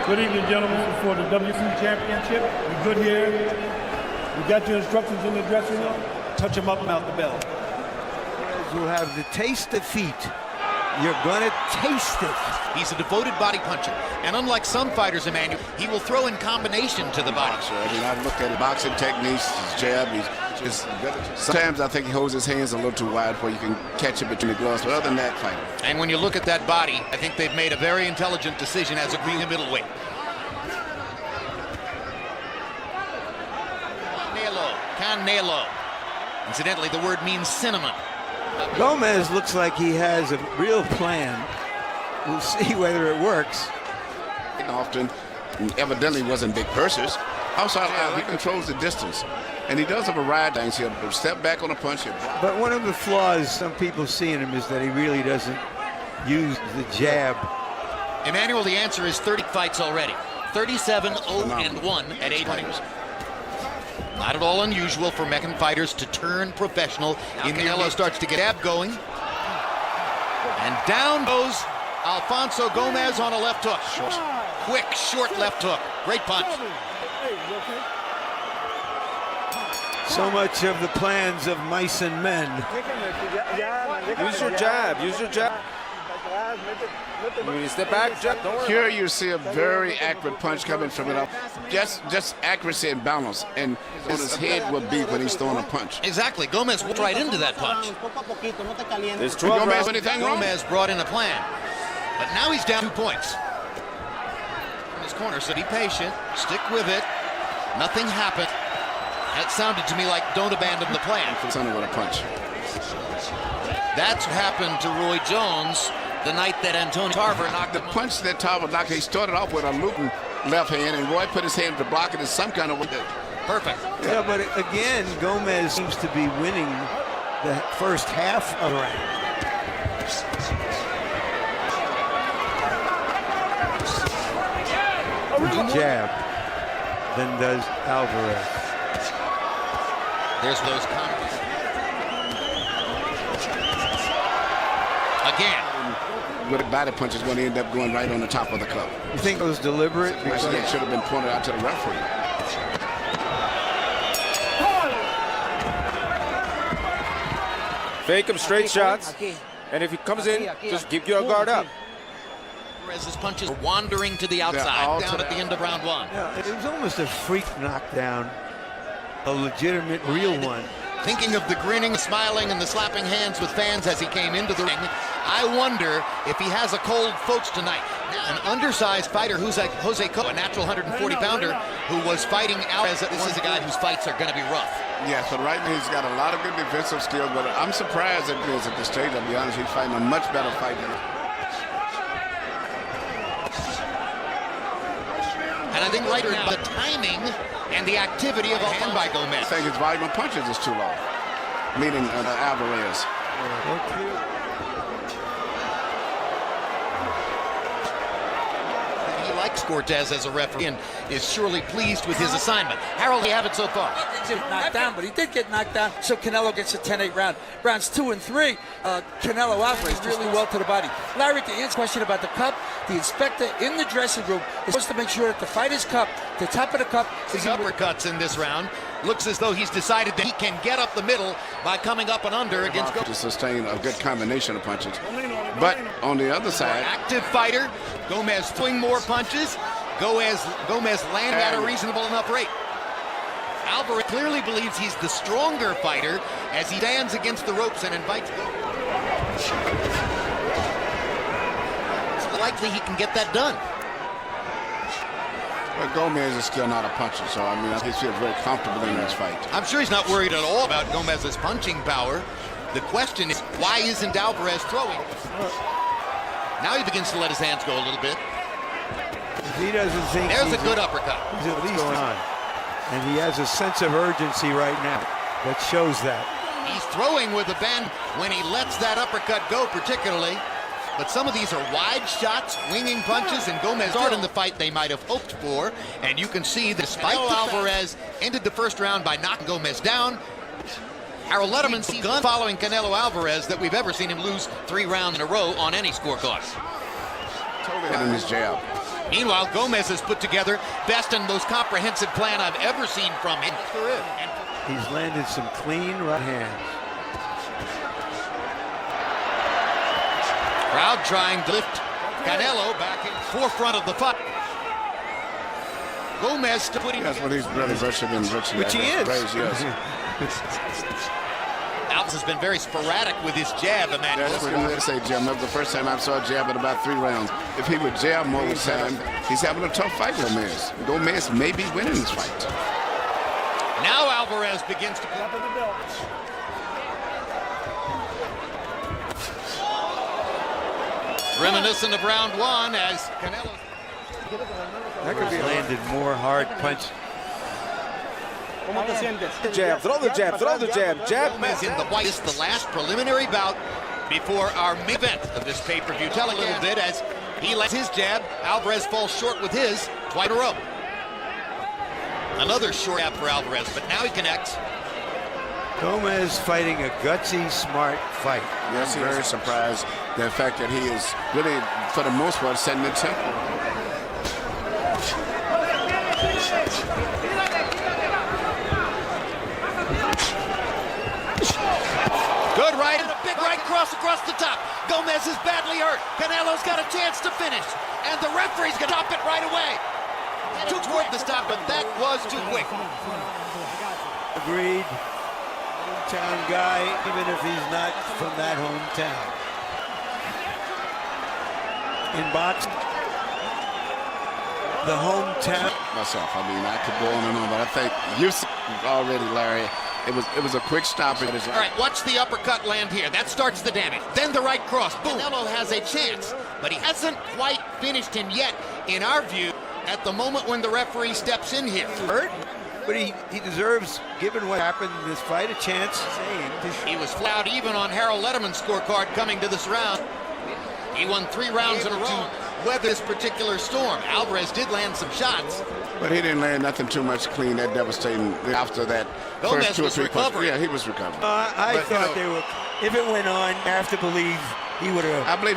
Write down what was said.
Good evening, gentlemen, for the WBC Championship. We're good here. We got your instructions in the dressing room. Touch him up and out the bell. You have the taste of defeat. You're gonna taste it. He's a devoted body puncher, and unlike some fighters, Emmanuel, he will throw in combination to the body. I mean, I've looked at his boxing techniques, his jab. Sometimes I think he holds his hands a little too wide where you can catch it between the gloves. But other than that, fighter. And when you look at that body, I think they've made a very intelligent decision as a green middleweight. Canelo. Incidentally, the word means cinnamon. Gómez looks like he has a real plan. We'll see whether it works. Often, evidently, wasn't big purses. Outside, he controls the distance. And he does have a variety of things. He'll step back on a punch. But one of the flaws some people see in him is that he really doesn't use the jab. Emmanuel, the answer is 30 fights already. 37-0-1 at 8 fights. Not at all unusual for Mexican fighters to turn professional. Canelo starts to get jab going. And down goes Alfonso Gómez on a left hook. Quick, short left hook. Great punch. So much of the plans of mice and men. Use your jab. Use your jab. When you step back, jab. Don't worry. Here you see a very accurate punch coming from it up. Just accuracy and balance. And his head will be when he's throwing a punch. Exactly. Gómez went right into that punch. There's 12 rounds. Gómez brought in a plan. But now he's down 2 points. In his corner, so be patient. Stick with it. Nothing happened. That sounded to me like don't abandon the plan. Son of a punch. That's what happened to Roy Jones the night that Antonio Tarver knocked the punch that Tarver knocked. He started off with a looping left hand, and Roy put his hand to block it in some kind of way. Perfect. Yeah, but again, Gómez seems to be winning the first half of the round. Jab, then does Alvarez. There's those comments. Again. With a body punch is going to end up going right on the top of the cup. You think it was deliberate? Because it should have been pointed out to the referee. Fake him straight shots. And if he comes in, just keep your guard up. As his punches are wandering to the outside, down at the end of round 1. Yeah, it was almost a freak knockdown. A legitimate, real one. Thinking of the grinning, smiling, and the slapping hands with fans as he came into the ring, I wonder if he has a cold folks tonight. An undersized fighter who's like Jose Cobo, a natural 140-pounder who was fighting Alvarez. This is a guy whose fights are going to be rough. Yeah, so right now he's got a lot of good defensive skills, but I'm surprised that because at this stage, I'll be honest, he's fighting a much better fight than. And I think right now, the timing and the activity of a hand by Gómez. I think his volume of punches is too low, meaning Alvarez. He likes Cortez as a referee and is surely pleased with his assignment. Harold, you have it so far. He didn't get knocked down, but he did get knocked down, so Canelo gets a 10-8 round. Rounds 2 and 3, Canelo Alvarez really well to the body. Larry, to answer the question about the cup, the inspector in the dressing room is supposed to make sure that the fighter's cup, the top of the cup, is uppercuts in this round. Looks as though he's decided that he can get up the middle by coming up and under against Gómez. To sustain a good combination of punches. But on the other side, active fighter, Gómez throwing more punches. Gómez landing at a reasonable enough rate. Alvarez clearly believes he's the stronger fighter as he stands against the ropes and invites. It's likely he can get that done. But Gómez is still not a puncher, so I mean, he feels very comfortable in this fight. I'm sure he's not worried at all about Gómez's punching power. The question is, why isn't Alvarez throwing? Now he begins to let his hands go a little bit. He doesn't think there's a good uppercut. He's at least on. And he has a sense of urgency right now that shows that. He's throwing with a bend when he lets that uppercut go particularly. But some of these are wide shots, winging punches, and Gómez started in the fight they might have hoped for. And you can see that despite Alvarez ended the first round by knocking Gómez down, Harold Letterman's gun following Canelo Alvarez that we've ever seen him lose 3 rounds in a row on any scorecard. Totally hitting his jab. Meanwhile, Gómez has put together best and most comprehensive plan I've ever seen from him. He's landed some clean right hands. Crowd trying to lift Canelo back in forefront of the fight. Gómez to put him. That's what he's really virtually been. Which he is. Alvarez has been very sporadic with his jab, Emmanuel. That's what I'm going to say, Jim. That was the first time I saw jab in about 3 rounds. If he would jab more with time, he's having a tough fight with Gómez. Gómez may be winning this fight. Now Alvarez begins to Top of the belt. reminiscent of round 1 as Canelo. That could be landed more hard punch. Jab, throw the jab, throw the jab, jab. Gómez in the white is the last preliminary bout before our main event of this pay-per-view. Tell a little bit as he lets his jab. Alvarez falls short with his twice in a row. Another short jab for Alvarez, but now he connects. Gómez fighting a gutsy, smart fight. Yes, I'm very surprised the fact that he is really, for the most part, setting the tempo. Good right and a big right cross across the top. Gómez is badly hurt. Canelo's got a chance to finish, and the referee's gonna stop it right away. Too quick to stop, but that was too quick. Agreed. Hometown guy, even if he's not from that hometown. In boxing, the hometown. Myself, I mean, I could go on and on, but I think you already, Larry. It was a quick stoppage. All right, watch the uppercut land here. That starts the damage. Then the right cross. Boom. Canelo has a chance, but he hasn't quite finished him yet, in our view, at the moment when the referee steps in here. Hurt, but he deserves, given what happened in this fight, a chance. He was flat even on Harold Letterman's scorecard coming to this round. He won 3 rounds in a row. Weather this particular storm. Alvarez did land some shots. But he didn't land nothing too much clean, that devastating after that Gómez first 2 or 3 was recovering. Yeah, he was recovering. I But, thought they were, if it went on, I have to believe he would have. I believe